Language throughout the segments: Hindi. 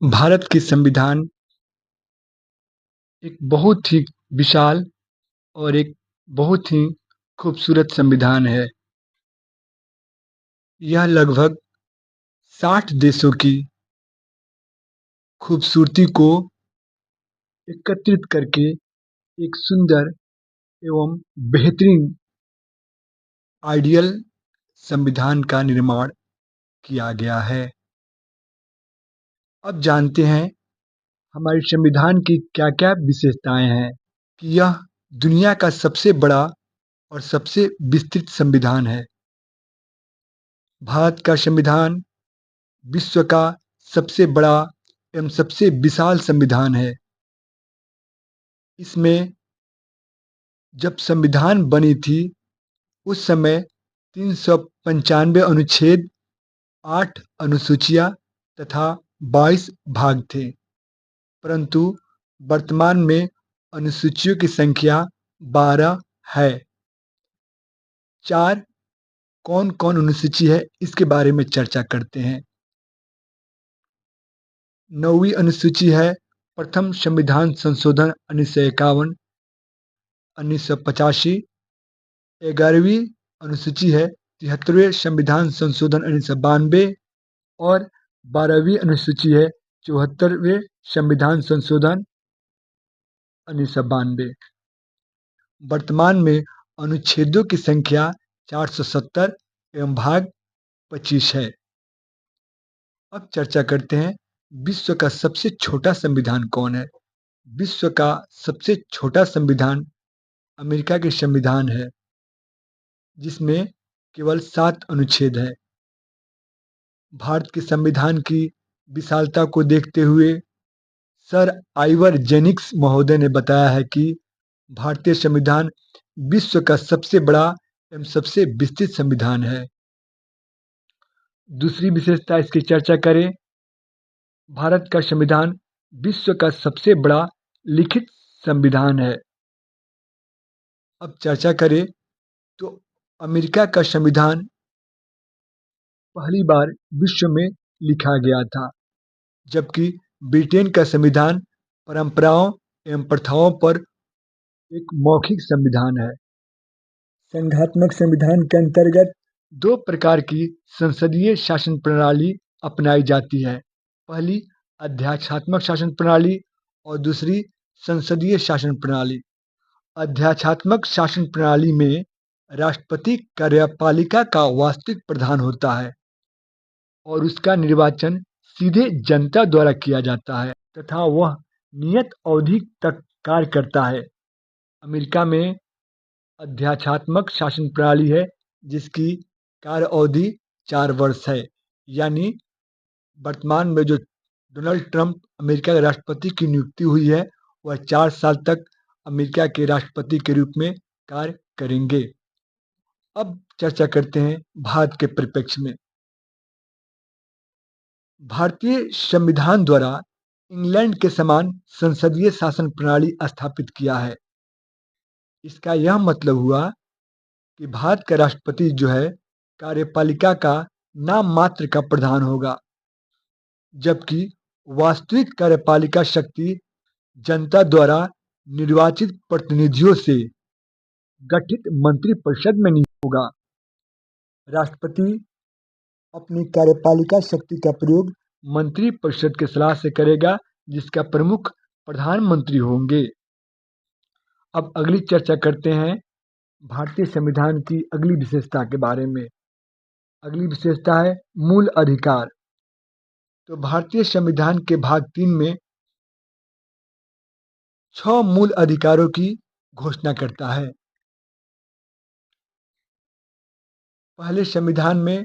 भारत की संविधान एक बहुत ही विशाल और एक बहुत ही खूबसूरत संविधान है। यह लगभग 60 देशों की खूबसूरती को एकत्रित करके एक सुंदर एवं बेहतरीन आइडियल संविधान का निर्माण किया गया है। अब जानते हैं हमारे संविधान की क्या-क्या विशेषताएं हैं कि यह दुनिया का सबसे बड़ा और सबसे विस्तृत संविधान है। भारत का संविधान विश्व का सबसे बड़ा एवं सबसे विशाल संविधान है। इसमें जब संविधान बनी थी उस समय 395 अनुच्छेद, 8 अनुसूचियां तथा 22 भाग थे, परंतु वर्तमान में अनुसूचियों की संख्या 12 है। 4 कौन-कौन अनुसूची है इसके बारे में चर्चा करते हैं। 9वीं अनुसूची है प्रथम संविधान संशोधन 1951 1985। 11वीं अनुसूची है 73वें संविधान संशोधन 1992 और 12वीं अनुसूची है 74वें संविधान संशोधन 1992। वर्तमान में अनुच्छेदों की संख्या 470 एवं भाग 25 है। अब चर्चा करते हैं विश्व का सबसे छोटा संविधान कौन है। विश्व का सबसे छोटा संविधान अमेरिका के संविधान है, जिसमें केवल 7 अनुच्छेद है। भारत के संविधान की विशालता को देखते हुए सर आइवर जेनिक्स महोदय ने बताया है कि भारतीय संविधान विश्व का सबसे बड़ा एवं सबसे विस्तृत संविधान है। दूसरी विशेषता इसकी चर्चा करें। भारत का संविधान विश्व का सबसे बड़ा लिखित संविधान है। अब चर्चा करें तो अमेरिका का संविधान पहली बार विश्व में लिखा गया था, जबकि ब्रिटेन का संविधान परंपराओं एवं प्रथाओं पर एक मौखिक संविधान है। संघात्मक संविधान के अंतर्गत 2 प्रकार की संसदीय शासन प्रणाली अपनाई जाती है। पहली अध्याक्षात्मक शासन प्रणाली और दूसरी संसदीय शासन प्रणाली। अध्याक्षात्मक शासन प्रणाली में राष्ट्रपति कार्यपालिका का वास्तविक प्रधान होता है और उसका निर्वाचन सीधे जनता द्वारा किया जाता है तथा वह नियत अवधि तक कार्य करता है। अमेरिका में अध्याक्षात्मक शासन प्रणाली है जिसकी कार्य अवधि 4 वर्ष है, यानी वर्तमान में जो डोनाल्ड ट्रंप अमेरिका के राष्ट्रपति की नियुक्ति हुई है वह 4 साल तक अमेरिका के राष्ट्रपति के रूप में कार्य करेंगे। अब चर्चा करते हैं भारत के परिप्रेक्ष्य में। भारतीय संविधान द्वारा इंग्लैंड के समान संसदीय शासन प्रणाली स्थापित किया है। इसका यह मतलब हुआ कि भारत का राष्ट्रपति जो है कार्यपालिका का नाम मात्र का प्रधान होगा, जबकि वास्तविक कार्यपालिका शक्ति जनता द्वारा निर्वाचित प्रतिनिधियों से गठित मंत्रिपरिषद में नियुक्त होगा। राष्ट्रपति अपनी कार्यपालिका शक्ति का प्रयोग मंत्रिपरिषद की सलाह से करेगा, जिसका प्रमुख प्रधानमंत्री होंगे। अब अगली चर्चा करते हैं भारतीय संविधान की अगली विशेषता के बारे में। अगली विशेषता है मूल अधिकार। तो भारतीय संविधान के भाग 3 में 6 मूल अधिकारों की घोषणा करता है। पहले संविधान में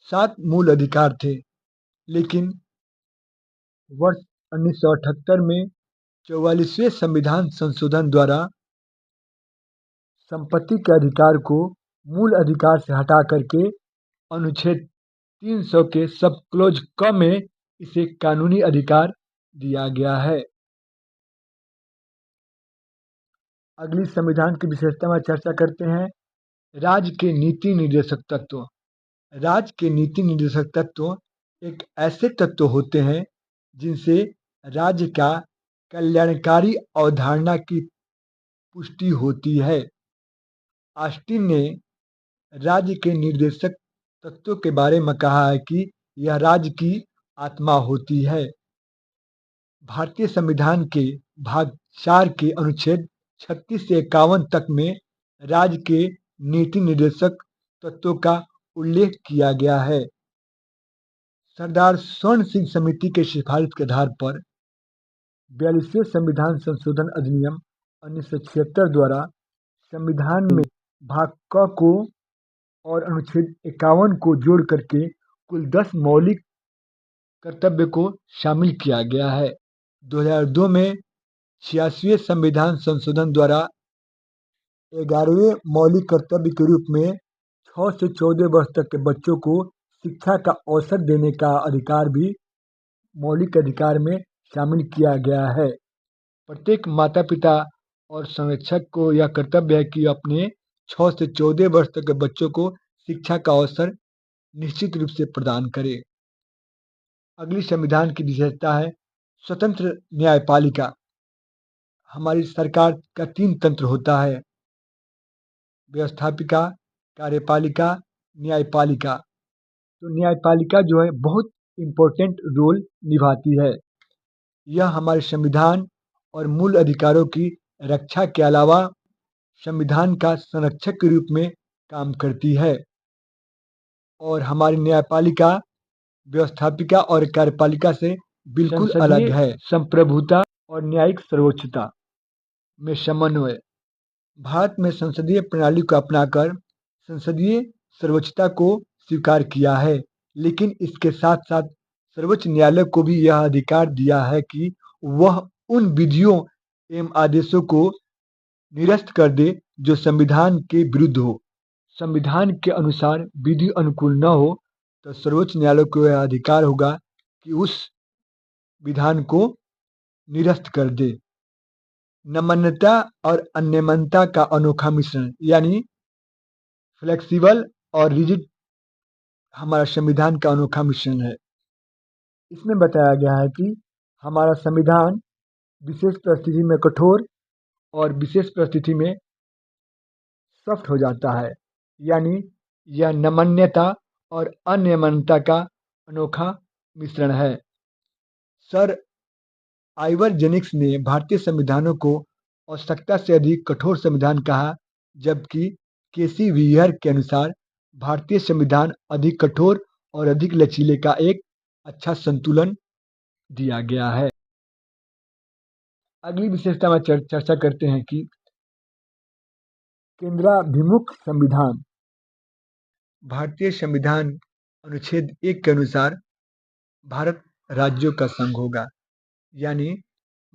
7 मूल अधिकार थे, लेकिन वर्ष 1978 में 44वें संविधान संशोधन द्वारा संपत्ति के अधिकार को मूल अधिकार से हटा करके अनुच्छेद 300 के सब क्लोज क में इसे कानूनी अधिकार दिया गया है। अगली संविधान की विशेषता में चर्चा करते हैं राज्य के नीति निर्देशक तत्व। राज्य के नीति निर्देशक तत्व एक ऐसे तत्व होते हैं जिनसे राज्य का कल्याणकारी अवधारणा की पुष्टि होती है। ऑस्टिन ने राज्य के निर्देशक तत्वों के बारे में कहा है कि यह राज्य की आत्मा होती है। भारतीय संविधान के भाग 4 के अनुच्छेद 36 से 51 तक में राज्य के नीति निर्देशक तत्वों का उल्लेख किया गया है। सरदार स्वर्ण सिंह समिति के सिफारिश के आधार पर 42वें संविधान संशोधन अधिनियम 1976 द्वारा संविधान में भाग क को और अनुच्छेद 51 को जोड़ करके कुल 10 मौलिक कर्तव्य को शामिल किया गया है। 2002 में 86वें संविधान संशोधन द्वारा 11वें मौलिक कर्तव्य के रूप में 6 से 14 वर्ष तक के बच्चों को शिक्षा का अवसर देने का अधिकार भी मौलिक अधिकार में शामिल किया गया है। प्रत्येक माता पिता और संरक्षक को यह कर्तव्य है कि अपने 6 से 14 वर्ष तक के बच्चों को शिक्षा का अवसर निश्चित रूप से प्रदान करे। अगली संविधान की विशेषता है स्वतंत्र न्यायपालिका। हमारी सरकार का 3 तंत्र होता है, व्यवस्थापिका, कार्यपालिका, न्यायपालिका। तो न्यायपालिका जो है बहुत इम्पोर्टेंट रोल निभाती है। यह हमारे संविधान और मूल अधिकारों की रक्षा के अलावा संविधान का संरक्षक के रूप में काम करती है। और हमारी न्यायपालिका व्यवस्थापिका और कार्यपालिका से बिल्कुल अलग है। संप्रभुता और न्यायिक सर्वोच्चता में समन्वय। भारत में संसदीय प्रणाली को अपनाकर संसदीय सर्वोच्चता को स्वीकार किया है, लेकिन इसके साथ साथ सर्वोच्च न्यायालय को भी यह अधिकार दिया है कि वह उन विधियों एवं आदेशों को निरस्त कर दे जो संविधान के विरुद्ध हो। संविधान के अनुसार विधि अनुकूल न हो तो सर्वोच्च न्यायालय को यह अधिकार होगा कि उस विधान को निरस्त कर दे। नमन्यता और अनम्यता का अनोखा मिश्रण, यानी फ्लेक्सिबल और रिजिड हमारा संविधान का अनोखा मिश्रण है। इसमें बताया गया है कि हमारा संविधान विशेष परिस्थिति में कठोर और विशेष परिस्थिति में सॉफ्ट हो जाता है, यानी यह नमन्यता और अनम्यता का अनोखा मिश्रण है। सर आइवर जेनिक्स ने भारतीय संविधानों को आवश्यकता से अधिक कठोर संविधान कहा, जबकि केसी व्हीयर के अनुसार भारतीय संविधान अधिक कठोर और अधिक लचीले का एक अच्छा संतुलन दिया गया है। अगली विशेषता में चर्चा करते हैं कि केंद्राभिमुख संविधान। भारतीय संविधान अनुच्छेद 1 के अनुसार भारत राज्यों का संघ होगा, यानी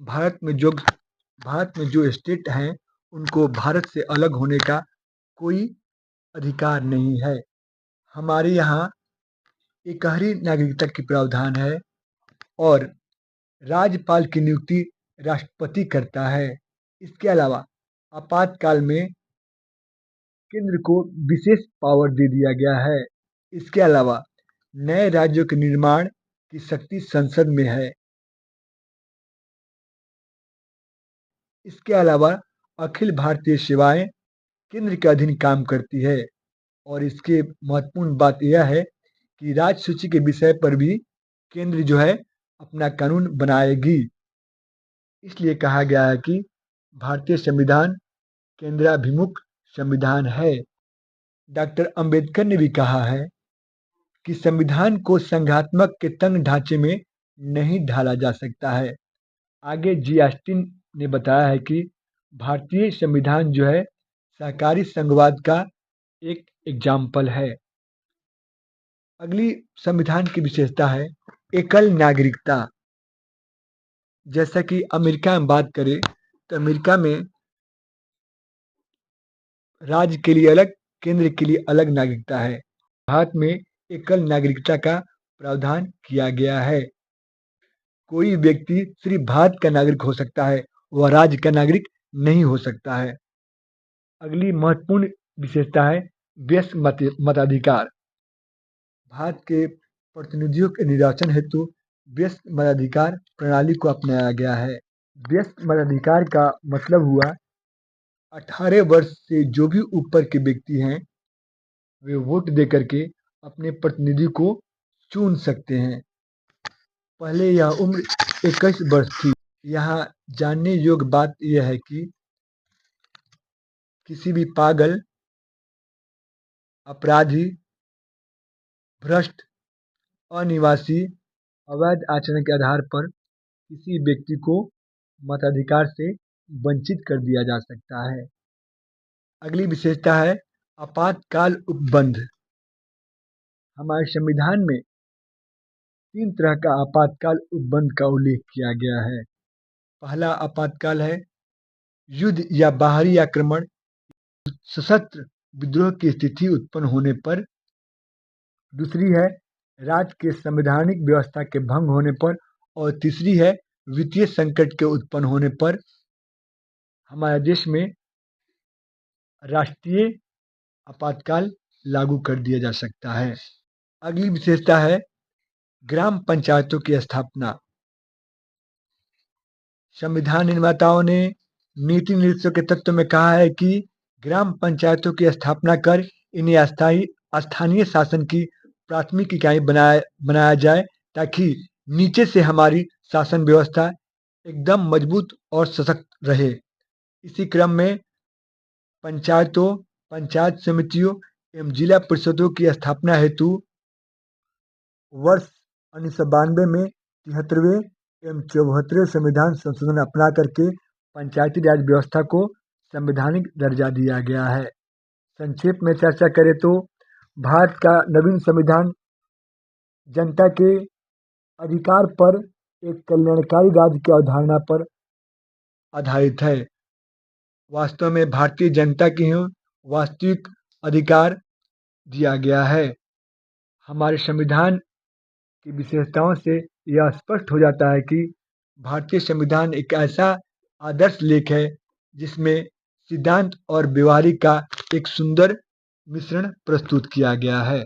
भारत में जो स्टेट हैं उनको भारत से अलग होने का कोई अधिकार नहीं है। हमारे यहाँ एकहरी नागरिकता की प्रावधान है और राज्यपाल की नियुक्ति राष्ट्रपति करता है। इसके अलावा आपातकाल में केंद्र को विशेष पावर दे दिया गया है। इसके अलावा नए राज्यों के निर्माण की शक्ति संसद में है। इसके अलावा अखिल भारतीय सेवाएं केंद्र के अधीन काम करती है और इसके महत्वपूर्ण बात यह है कि राज्य सूची के विषय पर भी केंद्र जो है अपना कानून बनाएगी। इसलिए कहा गया है कि भारतीय संविधान केंद्राभिमुख संविधान है। डॉक्टर अंबेडकर ने भी कहा है कि संविधान को संघात्मक के तंग ढांचे में नहीं ढाला जा सकता है। आगे जी ऑस्टिन ने बताया है कि भारतीय संविधान जो है सहकारी संघवाद का एक एग्जाम्पल है। अगली संविधान की विशेषता है एकल नागरिकता। जैसा कि अमेरिका में बात करें तो अमेरिका में राज्य के लिए अलग, केंद्र के लिए अलग नागरिकता है। भारत में एकल नागरिकता का प्रावधान किया गया है। कोई व्यक्ति सिर्फ भारत का नागरिक हो सकता है, वह राज्य का नागरिक नहीं हो सकता है। अगली महत्वपूर्ण विशेषता है वयस्क मताधिकार। भारत के प्रतिनिधियों के निर्वाचन हेतु व्यस्त मताधिकार प्रणाली को अपनाया गया है। व्यस्त मताधिकार का मतलब हुआ 18 वर्ष से जो भी ऊपर के व्यक्ति हैं वे वोट देकर के अपने प्रतिनिधि को चुन सकते हैं। पहले यह उम्र 21 वर्ष थी। यहाँ जानने योग्य बात यह है कि किसी भी पागल, अपराधी, भ्रष्ट, अनिवासी, अवैध आचरण के आधार पर किसी व्यक्ति को मताधिकार से वंचित कर दिया जा सकता है। अगली विशेषता है आपातकाल उपबंध। हमारे संविधान में 3 तरह का आपातकाल उपबंध का उल्लेख किया गया है। पहला आपातकाल है युद्ध या बाहरी आक्रमण, सशस्त्र विद्रोह की स्थिति उत्पन्न होने पर। दूसरी है राज्य के संवैधानिक व्यवस्था के भंग होने पर। और तीसरी है वित्तीय संकट के उत्पन्न होने पर। हमारे देश में राष्ट्रीय आपातकाल लागू कर दिया जा सकता है। अगली विशेषता है ग्राम पंचायतों की स्थापना। संविधान निर्माताओं ने नीति निर्देशों के तत्व में कहा है कि ग्राम पंचायतों की स्थापना कर इन्हें स्थानीय शासन की प्राथमिक इकाई बनाया जाए ताकि नीचे से हमारी शासन व्यवस्था एकदम मजबूत और सशक्त रहे। इसी क्रम में पंचायतों, पंचायत समितियों एवं जिला परिषदों की स्थापना हेतु वर्ष 1992 में 73वें एवं 74वें संविधान संशोधन अपना करके पंचायती राज व्यवस्था को संवैधानिक दर्जा दिया गया है। संक्षेप में चर्चा करें तो भारत का नवीन संविधान जनता के अधिकार पर एक कल्याणकारी राज्य की अवधारणा पर आधारित है। वास्तव में भारतीय जनता की ही वास्तविक अधिकार दिया गया है। हमारे संविधान की विशेषताओं से यह स्पष्ट हो जाता है कि भारतीय संविधान एक ऐसा आदर्श लेख है जिसमें सिद्धांत और व्यवहारिक का एक सुंदर मिश्रण प्रस्तुत किया गया है।